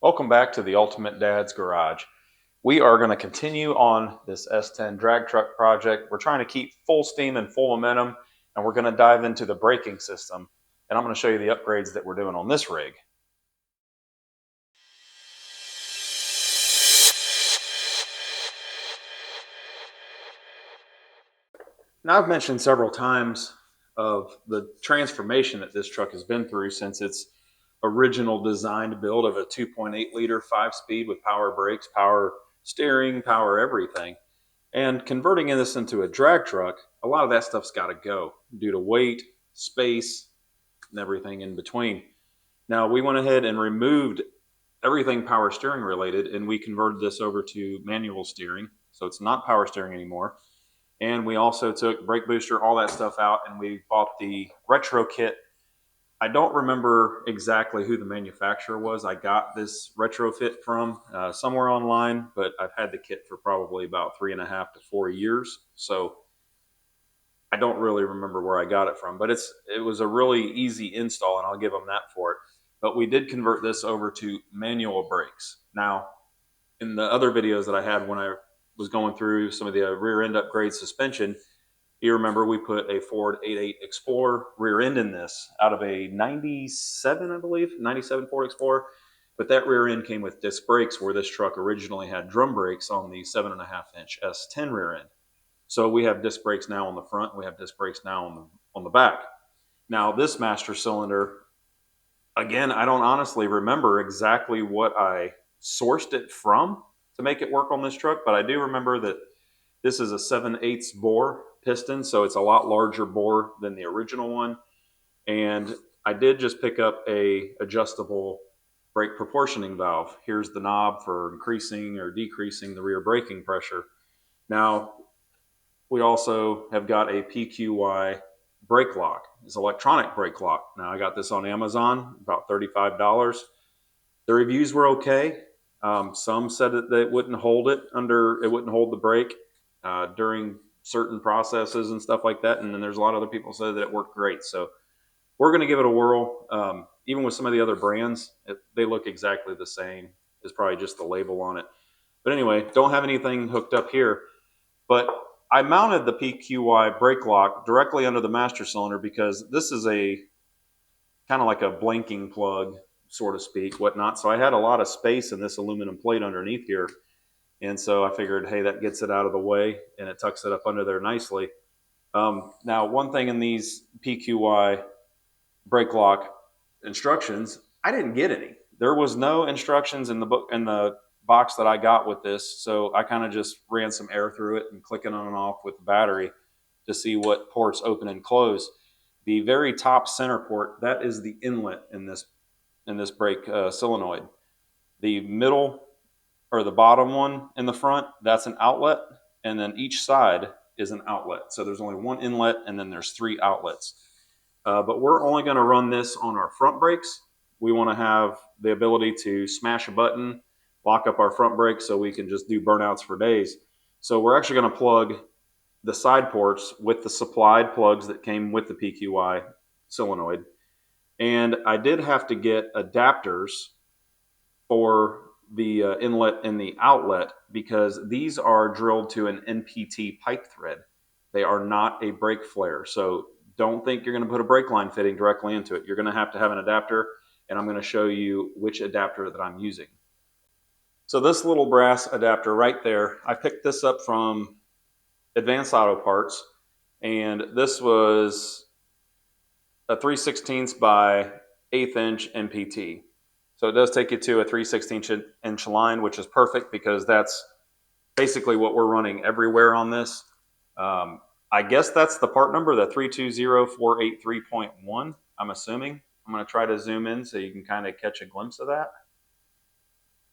Welcome back to the Ultimate Dad's Garage. We are going to continue on this S10 drag truck project. We're trying to keep full steam and full momentum, and we're going to dive into the braking system. And I'm going to show you the upgrades that we're doing on this rig. Now, I've mentioned several times of the transformation that this truck has been through since its original designed build of a 2.8 liter 5-speed with power brakes, power steering, power everything. And converting this into a drag truck, a lot of that stuff's got to go due to weight, space, and everything in between. Now, we went ahead and removed everything power steering related, and we converted this over to manual steering. So it's not power steering anymore. And we also took brake booster, all that stuff out, and we bought the retro kit. I don't remember exactly who the manufacturer was. I got this retrofit from somewhere online, but I've had the kit for probably about 3.5 to 4 years. So I don't really remember where I got it from, but it was a really easy install, and I'll give them that for it. But we did convert this over to manual brakes. Now, in the other videos that I had when I was going through some of the rear end upgrade suspension, you remember we put a Ford 88 Explorer rear end in this out of a 97, I believe, 97 Ford Explorer. But that rear end came with disc brakes, where this truck originally had drum brakes on the 7.5-inch S10 rear end. So we have disc brakes now on the front. We have disc brakes now on the back. Now this master cylinder, again, I don't honestly remember exactly what I sourced it from to make it work on this truck, but I do remember that this is a 7/8 bore piston, so it's a lot larger bore than the original one. And I did just pick up a adjustable brake proportioning valve. Here's the knob for increasing or decreasing the rear braking pressure. Now, we also have got a PQY brake lock. It's electronic brake lock. Now, I got this on Amazon, about $35. The reviews were okay. Some said that it wouldn't hold it wouldn't hold the brake during certain processes and stuff like that. And then there's a lot of other people said that it worked great. So we're going to give it a whirl. Even with some of the other brands, they look exactly the same. It's probably just the label on it. But anyway, don't have anything hooked up here. But I mounted the PQY brake lock directly under the master cylinder because this is a kind of like a blanking plug, so to speak, whatnot. So I had a lot of space in this aluminum plate underneath here. And so I figured, hey, that gets it out of the way and it tucks it up under there nicely. Now, one thing in these PQY brake lock instructions, I didn't get any. There was no instructions in the book, in the box that I got with this. So I kind of just ran some air through it and clicking on and off with the battery to see what ports open and close. The very top center port, that is the inlet in this brake solenoid. The middle or the bottom one in the front, that's an outlet, and then each side is an outlet. So there's only one inlet, and then there's 3 outlets. But we're only going to run this on our front brakes. We want to have the ability to smash a button, lock up our front brakes so we can just do burnouts for days. So we're actually going to plug the side ports with the supplied plugs that came with the PQY solenoid. And I did have to get adapters for the inlet and the outlet because these are drilled to an NPT pipe thread. They are not a brake flare. So don't think you're going to put a brake line fitting directly into it. You're going to have an adapter, and I'm going to show you which adapter that I'm using. So this little brass adapter right there, I picked this up from Advanced Auto Parts, and this was a 3/16 by 1/8 inch NPT. So it does take you to a 3/16 inch line, which is perfect because that's basically what we're running everywhere on this. I guess that's the part number, the 320483.1, I'm assuming. I'm going to try to zoom in so you can kind of catch a glimpse of that.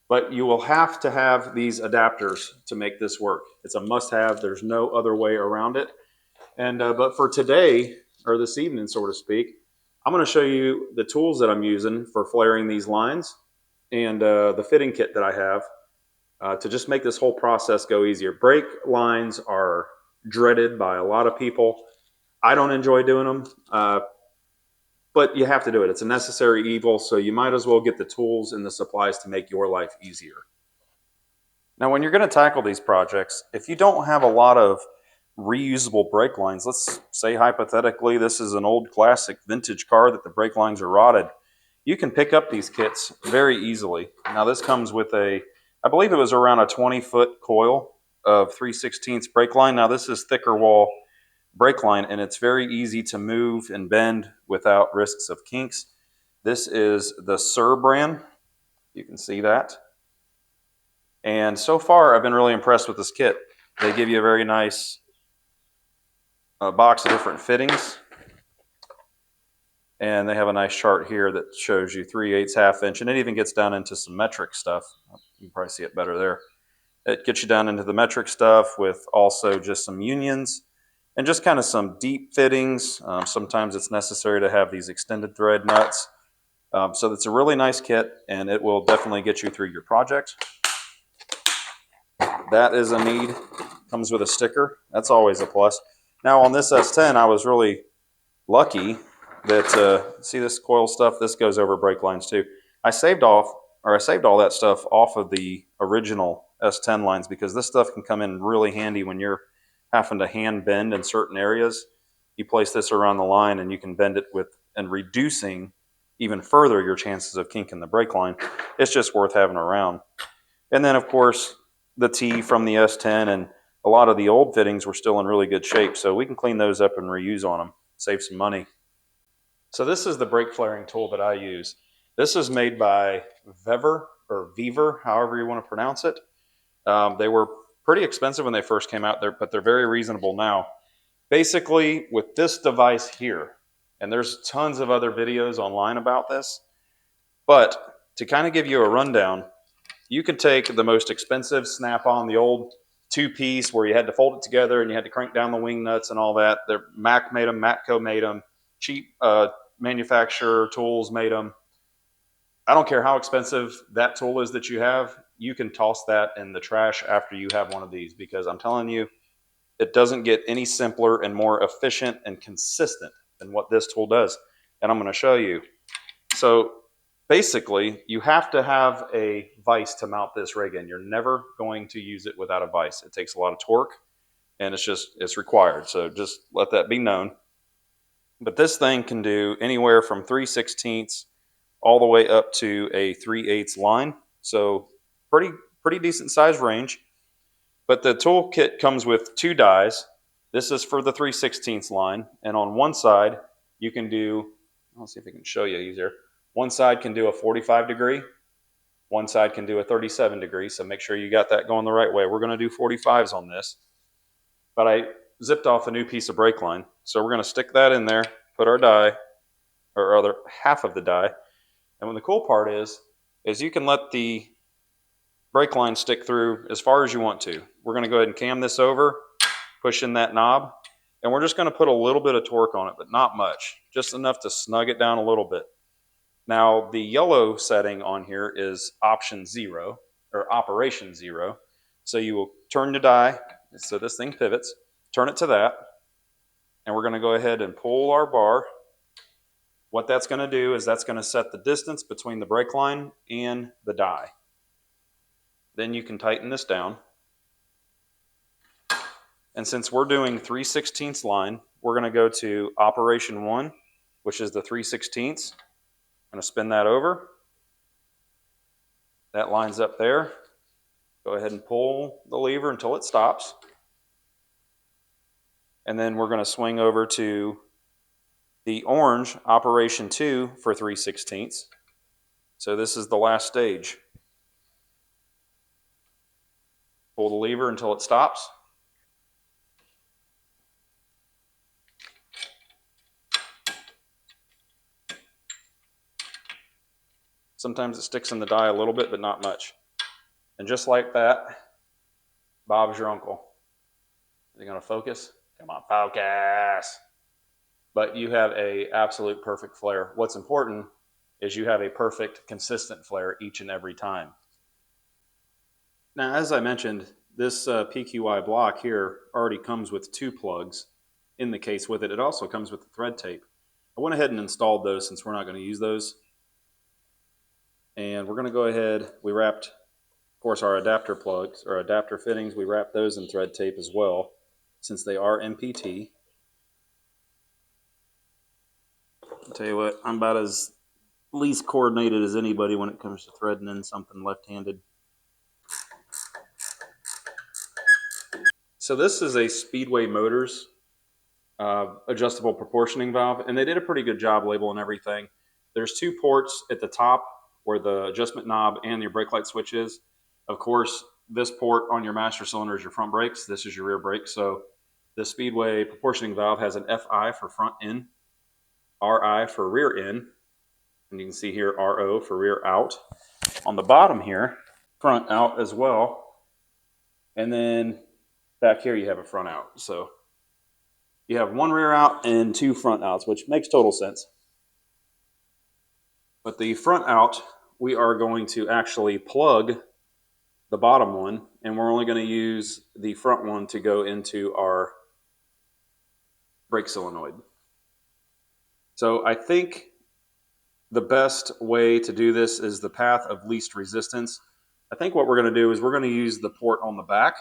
But you will have to have these adapters to make this work. It's a must-have. There's no other way around it. And but for today, or this evening, so to speak, I'm going to show you the tools that I'm using for flaring these lines and the fitting kit that I have to just make this whole process go easier. Brake lines are dreaded by a lot of people. I don't enjoy doing them. But you have to do it. It's a necessary evil, so you might as well get the tools and the supplies to make your life easier. Now, when you're going to tackle these projects, if you don't have a lot of reusable brake lines, let's say hypothetically this is an old classic vintage car that the brake lines are rotted, you can pick up these kits very easily. Now, this comes with I believe it was around a 20-foot coil of 3/16 brake line. Now, this is thicker wall brake line, and it's very easy to move and bend without risks of kinks. This is the Sur brand. You can see that. And so far, I've been really impressed with this kit. They give you a very nice box of different fittings. And they have a nice chart here that shows you 3/8, ½ inch, and it even gets down into some metric stuff. You can probably see it better there. It gets you down into the metric stuff with also just some unions and just kind of some deep fittings. Sometimes it's necessary to have these extended thread nuts. So it's a really nice kit, and it will definitely get you through your project. That is a need. Comes with a sticker. That's always a plus. Now on this S10, I was really lucky that, see this coil stuff? This goes over brake lines too. I saved all that stuff off of the original S10 lines because this stuff can come in really handy when you're having to hand bend in certain areas. You place this around the line and you can bend it and reducing even further your chances of kinking the brake line. It's just worth having around. And then of course the T from the S10 and a lot of the old fittings were still in really good shape, so we can clean those up and reuse on them, save some money. So this is the brake flaring tool that I use. This is made by Vever, however you want to pronounce it. They were pretty expensive when they first came out there, but they're very reasonable now. Basically, with this device here, and there's tons of other videos online about this, but to kind of give you a rundown, you could take the most expensive Snap-on, the old two-piece where you had to fold it together and you had to crank down the wing nuts and all that. Mac made them, Matco made them, cheap manufacturer tools made them. I don't care how expensive that tool is that you have, you can toss that in the trash after you have one of these, because I'm telling you, it doesn't get any simpler and more efficient and consistent than what this tool does. And I'm going to show you. So basically, you have to have a vise to mount this rig in. You're never going to use it without a vise. It takes a lot of torque, and it's required. So just let that be known. But this thing can do anywhere from 3/16 all the way up to a 3/8 line. So pretty decent size range. But the toolkit comes with two dies. This is for the 3/16 line. And on one side, you can do, let's see if I can show you easier. One side can do a 45 degree. One side can do a 37 degree. So make sure you got that going the right way. We're going to do 45s on this. But I zipped off a new piece of brake line. So we're going to stick that in there, put our die, or other half of the die. And when the cool part is you can let the brake line stick through as far as you want to. We're going to go ahead and cam this over, push in that knob, and we're just going to put a little bit of torque on it, but not much, just enough to snug it down a little bit. Now, the yellow setting on here is option 0, or operation 0. So you will turn the die, so this thing pivots, turn it to that, and we're going to go ahead and pull our bar. What that's going to do is that's going to set the distance between the brake line and the die. Then you can tighten this down. And since we're doing 3/16 line, we're going to go to operation 1, which is the 3/16. I'm going to spin that over. That lines up there. Go ahead and pull the lever until it stops. And then we're going to swing over to the orange, operation 2 for 3/16. So this is the last stage. Pull the lever until it stops. Sometimes it sticks in the die a little bit, but not much. And just like that, Bob's your uncle. Is he going to focus? Come on, focus. But you have an absolute perfect flare. What's important is you have a perfect, consistent flare each and every time. Now, as I mentioned, this PQI block here already comes with 2 plugs in the case with it. It also comes with the thread tape. I went ahead and installed those since we're not going to use those. And we're going to go ahead, we wrapped, of course, our adapter plugs, or adapter fittings, we wrapped those in thread tape as well, since they are MPT. I'll tell you what, I'm about as least coordinated as anybody when it comes to threading in something left-handed. So this is a Speedway Motors adjustable proportioning valve, and they did a pretty good job labeling everything. There's two ports at the top where the adjustment knob and your brake light switch is. Of course, this port on your master cylinder is your front brakes. This is your rear brakes. So the Speedway proportioning valve has an FI for front in, RI for rear in, and you can see here RO for rear out. On the bottom here, front out as well. And then back here you have a front out. So you have one rear out and two front outs, which makes total sense. But the front out, we are going to actually plug the bottom one, and we're only going to use the front one to go into our brake solenoid. So I think the best way to do this is the path of least resistance. I think what we're going to do is we're going to use the port on the back,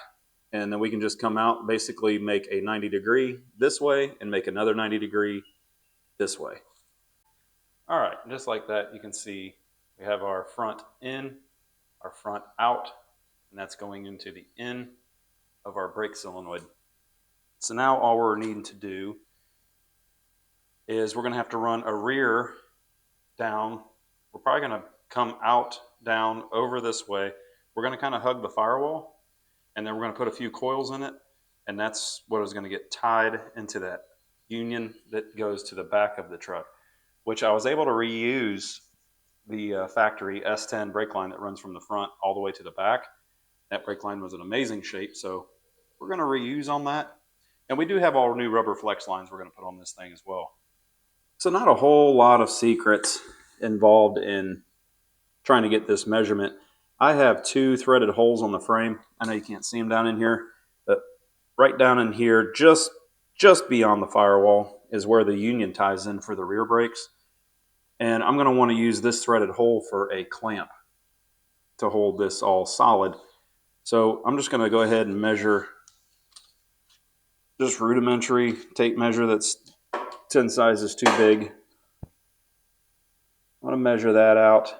and then we can just come out, basically make a 90 degree this way and make another 90 degree this way. All right, just like that, you can see we have our front in, our front out, and that's going into the in of our brake solenoid. So now all we're needing to do is we're going to have to run a rear down. We're probably going to come out, down, over this way. We're going to kind of hug the firewall, and then we're going to put a few coils in it, and that's what is going to get tied into that union that goes to the back of the truck, which I was able to reuse the factory S10 brake line that runs from the front all the way to the back. That brake line was in amazing shape, so we're going to reuse on that. And we do have all new rubber flex lines we're going to put on this thing as well. So not a whole lot of secrets involved in trying to get this measurement. I have two threaded holes on the frame. I know you can't see them down in here, but right down in here, just beyond the firewall, is where the union ties in for the rear brakes. And I'm going to want to use this threaded hole for a clamp to hold this all solid. So I'm just going to go ahead and measure just rudimentary tape measure that's 10 sizes too big. I'm going to measure that out.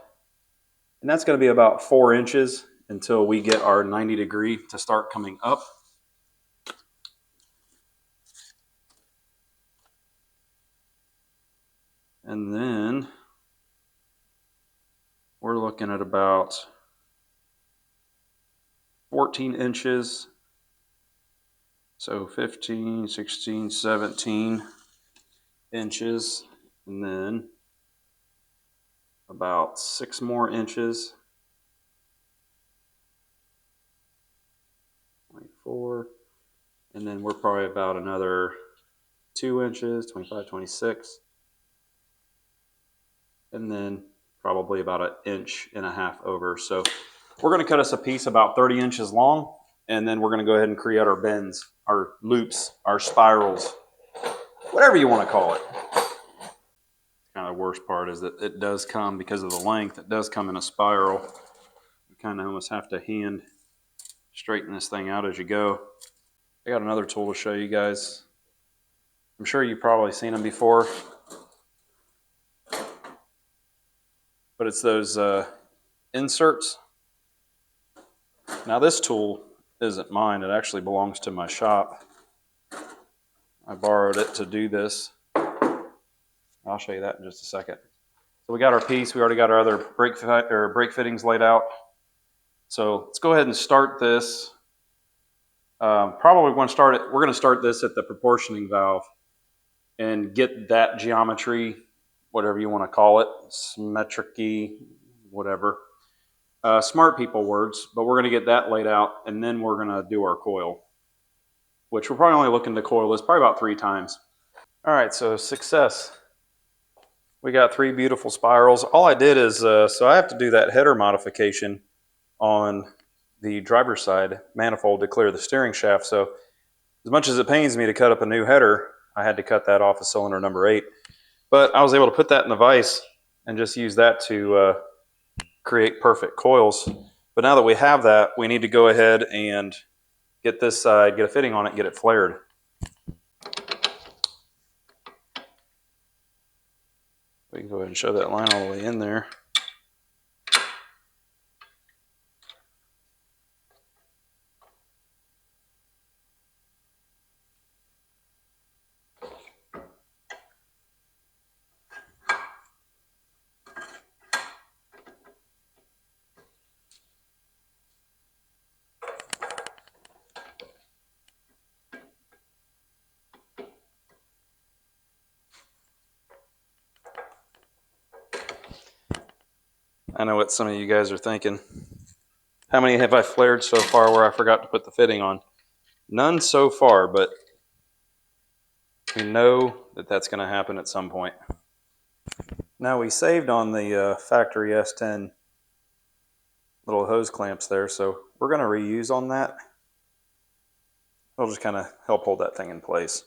And that's going to be about 4 inches until we get our 90 degree to start coming up. And then we're looking at about 14 inches. So 15, 16, 17 inches. And then about 6 more inches. 24. And then we're probably about another 2 inches, 25, 26. And then probably about 1.5 inches over. So we're going to cut us a piece about 30 inches long, and then we're going to go ahead and create our bends, our loops, our spirals, whatever you want to call it. Kind of the worst part is that it does come, because of the length, it does come in a spiral. You kind of almost have to hand straighten this thing out as you go. I got another tool to show you guys. I'm sure you've probably seen them before, but it's those inserts. Now this tool isn't mine, it actually belongs to my shop. I borrowed it to do this. I'll show you that in just a second. So we got our piece, we already got our other brake fittings laid out. So let's go ahead and start this. Probably want to start it, we're going to start this at the proportioning valve and get that geometry, whatever you want to call it, symmetric-y, whatever. Smart people words, but we're going to get that laid out, and then we're going to do our coil, which we're probably only looking to coil this probably about 3 times. All right, so success. We got 3 beautiful spirals. All I did is, so I have to do that header modification on the driver's side manifold to clear the steering shaft. So as much as it pains me to cut up a new header, I had to cut that off of cylinder number 8. But I was able to put that in the vise and just use that to create perfect coils. But now that we have that, we need to go ahead and get this side, get a fitting on it, get it flared. We can go ahead and show that line all the way in there. I know what some of you guys are thinking. How many have I flared so far where I forgot to put the fitting on? None so far, but we know that that's going to happen at some point. Now we saved on the factory S10 little hose clamps there, so we're going to reuse on that. It'll just kind of help hold that thing in place.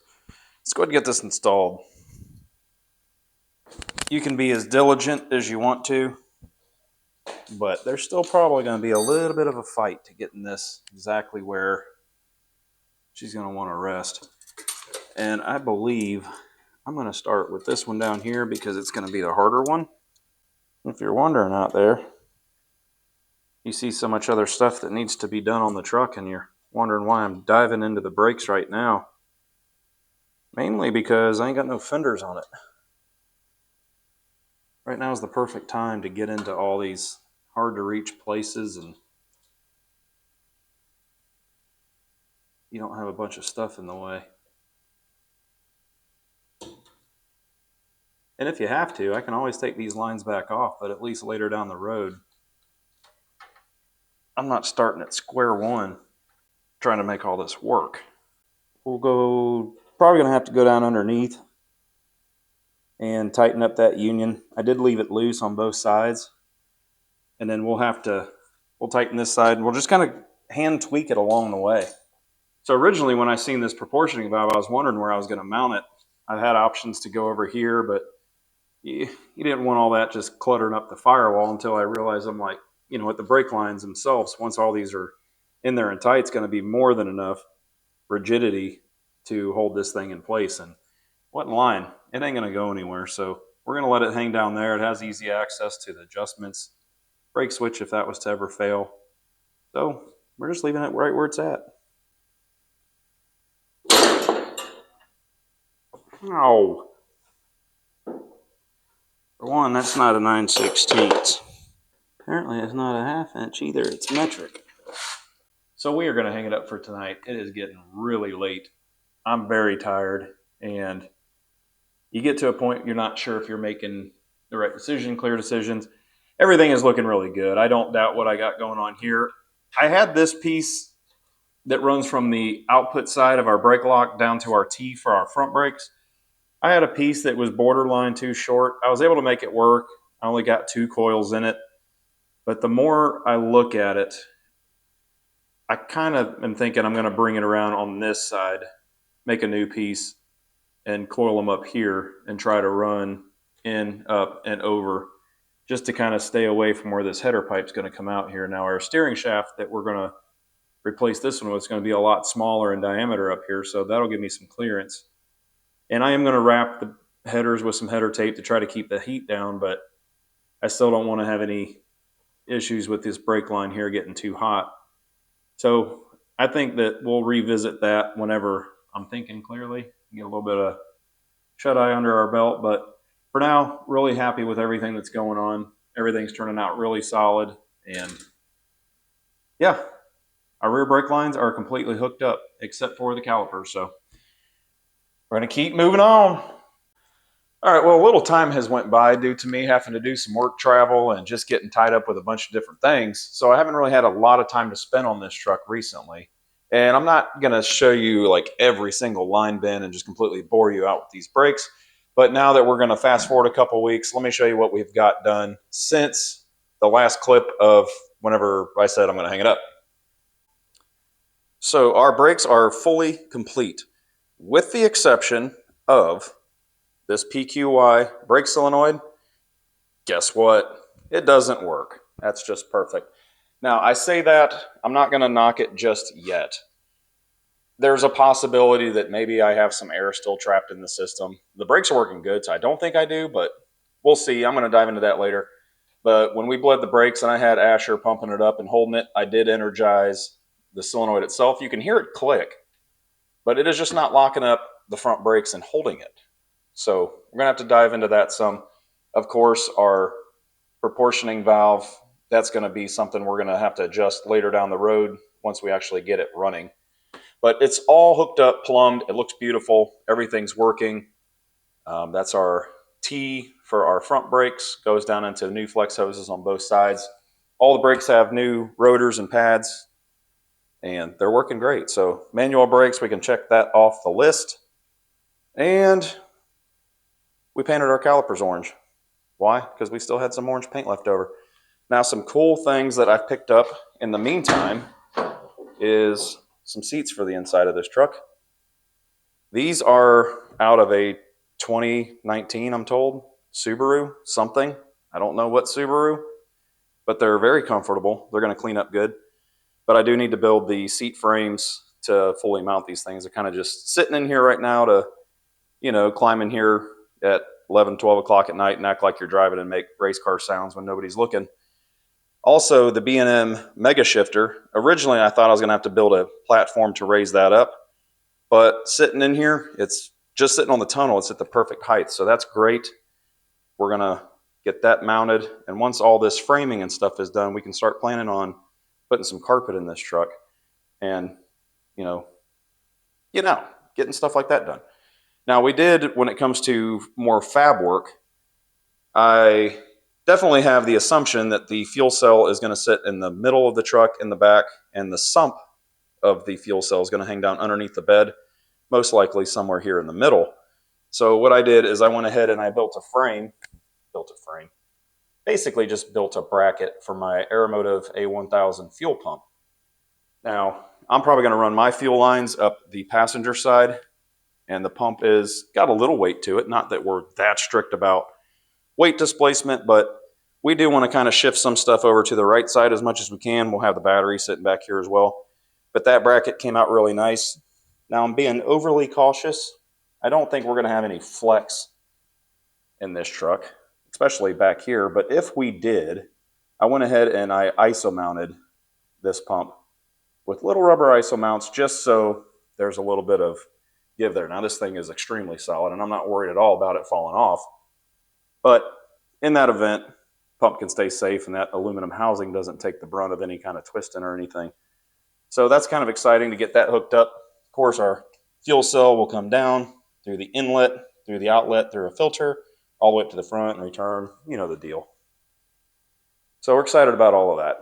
Let's go ahead and get this installed. You can be as diligent as you want to, but there's still probably going to be a little bit of a fight to getting this exactly where she's going to want to rest. And I believe I'm going to start with this one down here because it's going to be the harder one. If you're wondering out there, you see so much other stuff that needs to be done on the truck and you're wondering why I'm diving into the brakes right now. Mainly because I ain't got no fenders on it. Right now is the perfect time to get into all these hard to reach places and you don't have a bunch of stuff in the way. And if you have to, I can always take these lines back off, but at least later down the road, I'm not starting at square one trying to make all this work. We'll go, probably going to have to go down underneath and tighten up that union. I did leave it loose on both sides. And then we'll tighten this side and we'll just kind of hand tweak it along the way. So originally when I seen this proportioning valve, I was wondering where I was going to mount it. I had options to go over here, but you didn't want all that just cluttering up the firewall until I realized I'm like, you know what, the brake lines themselves, once all these are in there and tight, it's going to be more than enough rigidity to hold this thing in place. And what in line? It ain't going to go anywhere. So we're going to let it hang down there. It has easy access to the adjustments, brake switch if that was to ever fail. So we're just leaving it right where it's at. Oh. For one, that's not a 9/16. Apparently it's not a 1/2 inch either, it's metric. So we are going to hang it up for tonight. It is getting really late. I'm very tired, and you get to a point you're not sure if you're making the right decision, clear decisions. Everything is looking really good. I don't doubt what I got going on here. I had this piece that runs from the output side of our brake lock down to our T for our front brakes. I had a piece that was borderline too short. I was able to make it work. I only got 2 coils in it. But the more I look at it, I kind of am thinking I'm going to bring it around on this side, make a new piece, and coil them up here and try to run in, up, and over just to kind of stay away from where this header pipe is going to come out here. Now our steering shaft that we're going to replace this one with is going to be a lot smaller in diameter up here, so that'll give me some clearance. And I am going to wrap the headers with some header tape to try to keep the heat down, but I still don't want to have any issues with this brake line here getting too hot. So I think that we'll revisit that whenever I'm thinking clearly, get a little bit of shut eye under our belt. But for now, really happy with everything that's going on. Everything's turning out really solid. And yeah, our rear brake lines are completely hooked up except for the calipers. So we're going to keep moving on. All right, well, a little time has went by due to me having to do some work travel and just getting tied up with a bunch of different things. So I haven't really had a lot of time to spend on this truck recently. And I'm not going to show you like every single line bend and just completely bore you out with these brakes. But now that we're going to fast forward a couple weeks, let me show you what we've got done since the last clip of whenever I said I'm going to hang it up. So our brakes are fully complete with the exception of this PQY brake solenoid, guess what? It doesn't work. That's just perfect. Now, I say that, I'm not going to knock it just yet. There's a possibility that maybe I have some air still trapped in the system. The brakes are working good, so I don't think I do, but we'll see. I'm going to dive into that later. But when we bled the brakes and I had Asher pumping it up and holding it, I did energize the solenoid itself. You can hear it click, but it is just not locking up the front brakes and holding it. So we're going to have to dive into that some. Of course, our proportioning valve, that's going to be something we're going to have to adjust later down the road once we actually get it running. But it's all hooked up, plumbed. It looks beautiful. Everything's working. That's our T for our front brakes. Goes down into new flex hoses on both sides. All the brakes have new rotors and pads, and they're working great. So manual brakes, we can check that off the list. And we painted our calipers orange. Why? Because we still had some orange paint left over. Now, some cool things that I've picked up in the meantime is some seats for the inside of this truck. These are out of a 2019, I'm told, Subaru something. I don't know what Subaru, but they're very comfortable. They're going to clean up good. But I do need to build the seat frames to fully mount these things. They're kind of just sitting in here right now to, climb in here at 11, 12 o'clock at night and act like you're driving and make race car sounds when nobody's looking. Also, the B&M Mega Shifter. Originally, I thought I was going to have to build a platform to raise that up. But sitting in here, it's just sitting on the tunnel. It's at the perfect height. So that's great. We're going to get that mounted. And once all this framing and stuff is done, we can start planning on putting some carpet in this truck and, getting stuff like that done. Now, we did, when it comes to more fab work, I definitely have the assumption that the fuel cell is going to sit in the middle of the truck in the back, and the sump of the fuel cell is going to hang down underneath the bed, most likely somewhere here in the middle. So what I did is I went ahead and I built a frame, basically just built a bracket for my Aeromotive A1000 fuel pump. Now, I'm probably going to run my fuel lines up the passenger side, and the pump is got a little weight to it. Not that we're that strict about weight displacement, but we do want to kind of shift some stuff over to the right side as much as we can. We'll have the battery sitting back here as well. But that bracket came out really nice. Now, I'm being overly cautious. I don't think we're going to have any flex in this truck, especially back here. But if we did, I went ahead and I ISO mounted this pump with little rubber ISO mounts just so there's a little bit of give there. Now, this thing is extremely solid, and I'm not worried at all about it falling off. But in that event, pump can stay safe, and that aluminum housing doesn't take the brunt of any kind of twisting or anything. So that's kind of exciting to get that hooked up. Of course, our fuel cell will come down through the inlet, through the outlet, through a filter, all the way up to the front and return. You know the deal. So we're excited about all of that.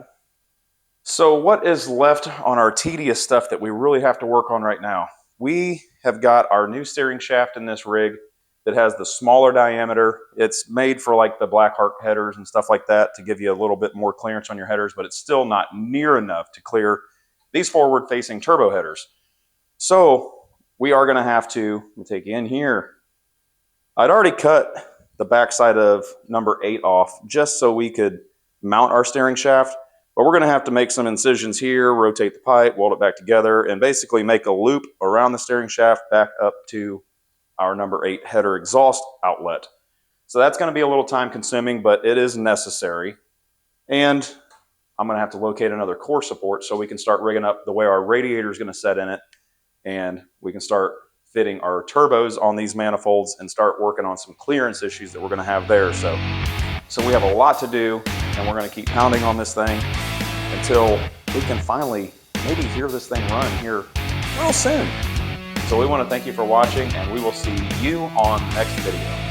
So what is left on our tedious stuff that we really have to work on right now? We have got our new steering shaft in this rig that has the smaller diameter. It's made for like the Blackheart headers and stuff like that to give you a little bit more clearance on your headers, but it's still not near enough to clear these forward-facing turbo headers. So we are going to have to, let me take you in here. I'd already cut the backside of number 8 off just so we could mount our steering shaft, but we're going to have to make some incisions here, rotate the pipe, weld it back together, and basically make a loop around the steering shaft back up to our number 8 header exhaust outlet. So that's going to be a little time consuming, but it is necessary. And I'm going to have to locate another core support so we can start rigging up the way our radiator is going to set in it, and we can start fitting our turbos on these manifolds and start working on some clearance issues that we're going to have there. So we have a lot to do, and we're going to keep pounding on this thing until we can finally maybe hear this thing run here real soon. So we want to thank you for watching, and we will see you on the next video.